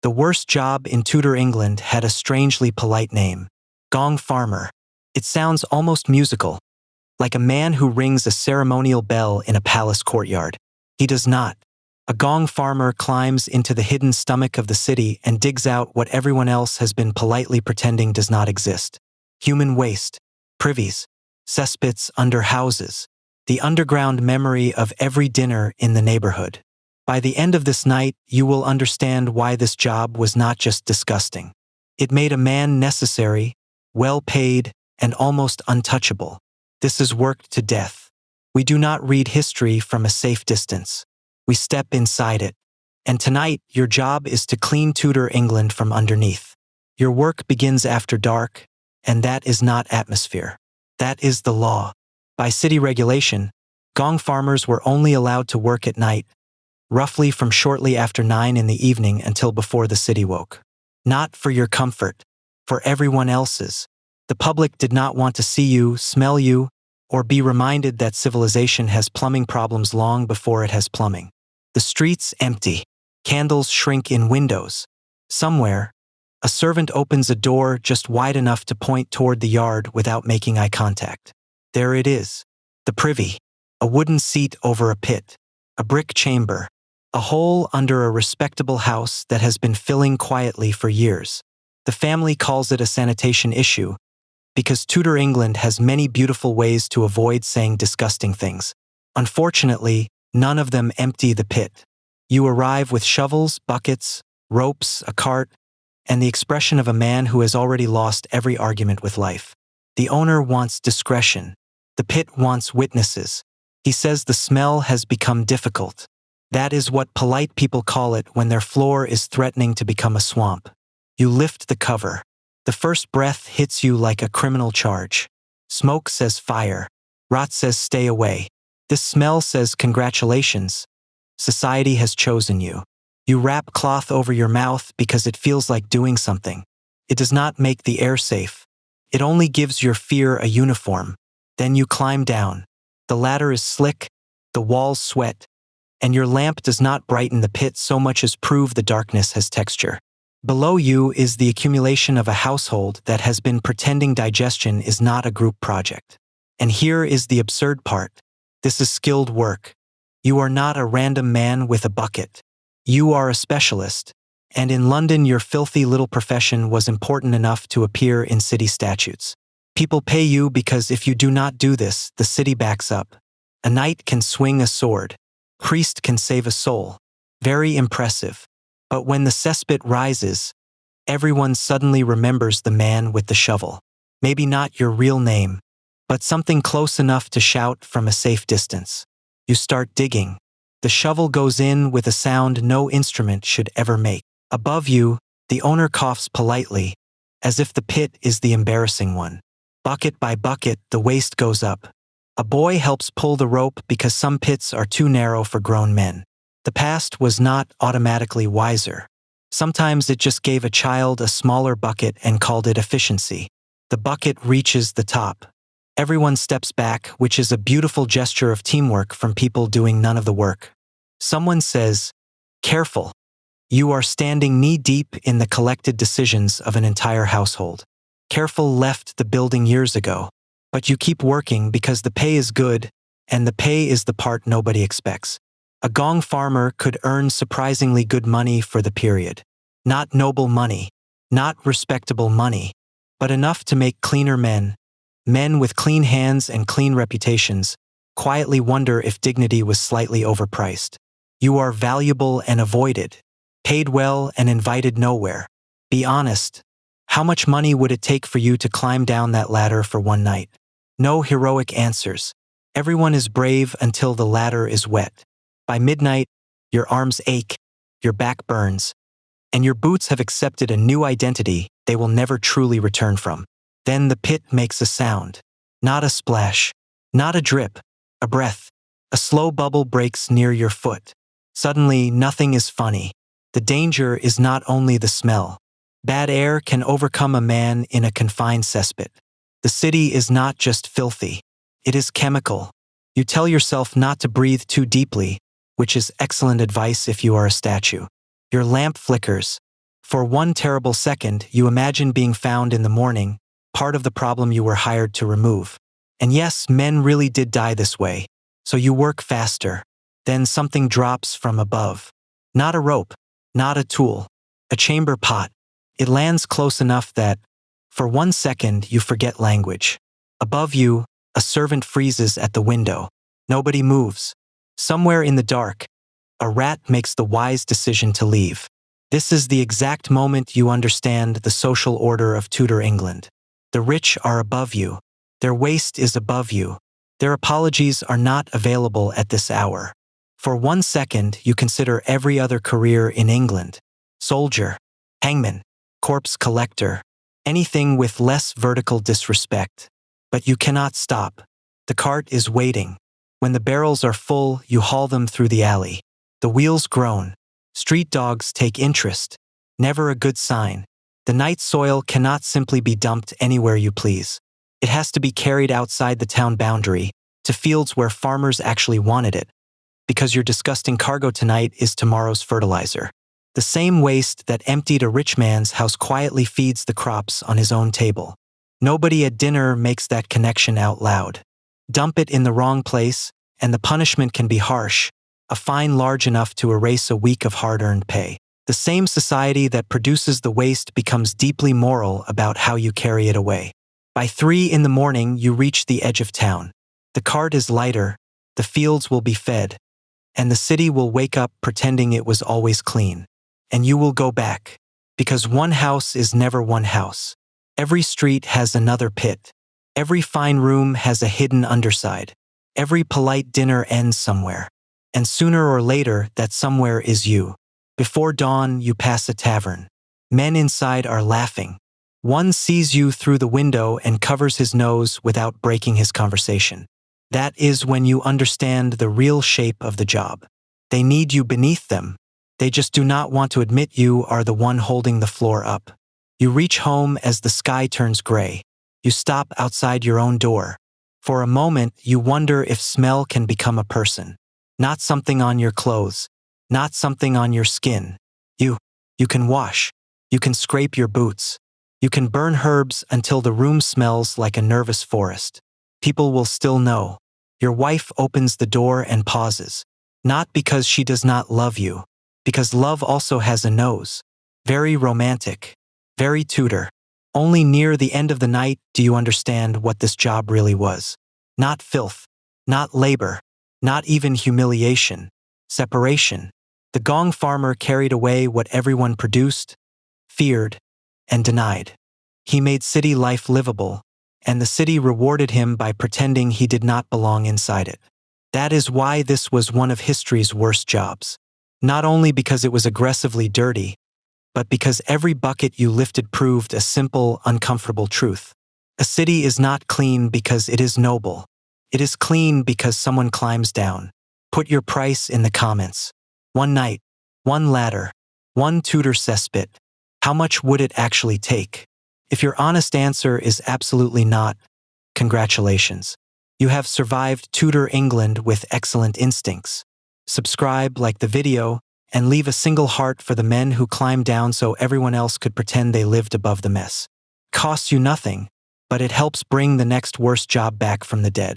The worst job in Tudor England had a strangely polite name: Gong farmer. It sounds almost musical, like a man who rings a ceremonial bell in a palace courtyard. He does not. A gong farmer climbs into the hidden stomach of the city and digs out what everyone else has been politely pretending does not exist: human waste, privies, cesspits under houses, the underground memory of every dinner in the neighborhood. By the end of this night, you will understand why this job was not just disgusting. It made a man necessary, well-paid, and almost untouchable. This is worked to death. We do not read history from a safe distance. We step inside it. And tonight, your job is to clean Tudor England from underneath. Your work begins after dark, and that is not atmosphere. That is the law. By city regulation, gong farmers were only allowed to work at night, roughly from shortly after 9 in the evening until before the city woke. Not for your comfort, for everyone else's. The public did not want to see you, smell you, or be reminded that civilization has plumbing problems long before it has plumbing. The streets empty. Candles shrink in windows. Somewhere, a servant opens a door just wide enough to point toward the yard without making eye contact. There it is. The privy. A wooden seat over a pit. A brick chamber. A hole under a respectable house that has been filling quietly for years. The family calls it a sanitation issue, because Tudor England has many beautiful ways to avoid saying disgusting things. Unfortunately, none of them empty the pit. You arrive with shovels, buckets, ropes, a cart, and the expression of a man who has already lost every argument with life. The owner wants discretion. The pit wants witnesses. He says the smell has become difficult. That is what polite people call it when their floor is threatening to become a swamp. You lift the cover. The first breath hits you like a criminal charge. Smoke says fire. Rot says stay away. This smell says congratulations. Society has chosen you. You wrap cloth over your mouth because it feels like doing something. It does not make the air safe. It only gives your fear a uniform. Then you climb down. The ladder is slick, the walls sweat, and your lamp does not brighten the pit so much as prove the darkness has texture. Below you is the accumulation of a household that has been pretending digestion is not a group project. And here is the absurd part. This is skilled work. You are not a random man with a bucket. You are a specialist. And in London, your filthy little profession was important enough to appear in city statutes. People pay you because if you do not do this, the city backs up. A knight can swing a sword. Priest can save a soul. Very impressive. But when the cesspit rises, everyone suddenly remembers the man with the shovel. Maybe not your real name, but something close enough to shout from a safe distance. You start digging. The shovel goes in with a sound no instrument should ever make. Above you, the owner coughs politely, as if the pit is the embarrassing one. Bucket by bucket, the waste goes up. A boy helps pull the rope because some pits are too narrow for grown men. The past was not automatically wiser. Sometimes it just gave a child a smaller bucket and called it efficiency. The bucket reaches the top. Everyone steps back, which is a beautiful gesture of teamwork from people doing none of the work. Someone says, "Careful. You are standing knee-deep in the collected decisions of an entire household." Careful left the building years ago. But you keep working because the pay is good, and the pay is the part nobody expects. A gong farmer could earn surprisingly good money for the period. Not noble money, not respectable money, but enough to make cleaner men, men with clean hands and clean reputations, quietly wonder if dignity was slightly overpriced. You are valuable and avoided, paid well and invited nowhere. Be honest. How much money would it take for you to climb down that ladder for one night? No heroic answers. Everyone is brave until the ladder is wet. By midnight, your arms ache, your back burns, and your boots have accepted a new identity they will never truly return from. Then the pit makes a sound. Not a splash, not a drip, a breath. A slow bubble breaks near your foot. Suddenly, nothing is funny. The danger is not only the smell. Bad air can overcome a man in a confined cesspit. The city is not just filthy. It is chemical. You tell yourself not to breathe too deeply, which is excellent advice if you are a statue. Your lamp flickers. For one terrible second, you imagine being found in the morning, part of the problem you were hired to remove. And yes, men really did die this way. So you work faster. Then something drops from above. Not a rope, not a tool, a chamber pot. It lands close enough that, for 1 second, you forget language. Above you, a servant freezes at the window. Nobody moves. Somewhere in the dark, a rat makes the wise decision to leave. This is the exact moment you understand the social order of Tudor England. The rich are above you. Their waste is above you. Their apologies are not available at this hour. For 1 second, you consider every other career in England. Soldier, hangman, corpse collector, anything with less vertical disrespect. But you cannot stop. The cart is waiting. When the barrels are full, you haul them through the alley. The wheels groan. Street dogs take interest. Never a good sign. The night soil cannot simply be dumped anywhere you please. It has to be carried outside the town boundary, to fields where farmers actually wanted it. Because your disgusting cargo tonight is tomorrow's fertilizer. The same waste that emptied a rich man's house quietly feeds the crops on his own table. Nobody at dinner makes that connection out loud. Dump it in the wrong place, and the punishment can be harsh, a fine large enough to erase a week of hard-earned pay. The same society that produces the waste becomes deeply moral about how you carry it away. By 3 in the morning, you reach the edge of town. The cart is lighter, the fields will be fed, and the city will wake up pretending it was always clean. And you will go back, because one house is never one house. Every street has another pit. Every fine room has a hidden underside. Every polite dinner ends somewhere. And sooner or later, that somewhere is you. Before dawn, you pass a tavern. Men inside are laughing. One sees you through the window and covers his nose without breaking his conversation. That is when you understand the real shape of the job. They need you beneath them. They just do not want to admit you are the one holding the floor up. You reach home as the sky turns gray. You stop outside your own door. For a moment, you wonder if smell can become a person. Not something on your clothes. Not something on your skin. You can wash. You can scrape your boots. You can burn herbs until the room smells like a nervous forest. People will still know. Your wife opens the door and pauses. Not because she does not love you, because love also has a nose. Very romantic. Very Tudor. Only near the end of the night do you understand what this job really was. Not filth. Not labor. Not even humiliation. Separation. The Gong farmer carried away what everyone produced, feared, and denied. He made city life livable, and the city rewarded him by pretending he did not belong inside it. That is why this was one of history's worst jobs. Not only because it was aggressively dirty, but because every bucket you lifted proved a simple, uncomfortable truth. A city is not clean because it is noble. It is clean because someone climbs down. Put your price in the comments. One night, one ladder, one Tudor cesspit. How much would it actually take? If your honest answer is absolutely not, congratulations. You have survived Tudor England with excellent instincts. Subscribe, like the video, and leave a single heart for the men who climbed down so everyone else could pretend they lived above the mess. Costs you nothing, but it helps bring the next worst job back from the dead.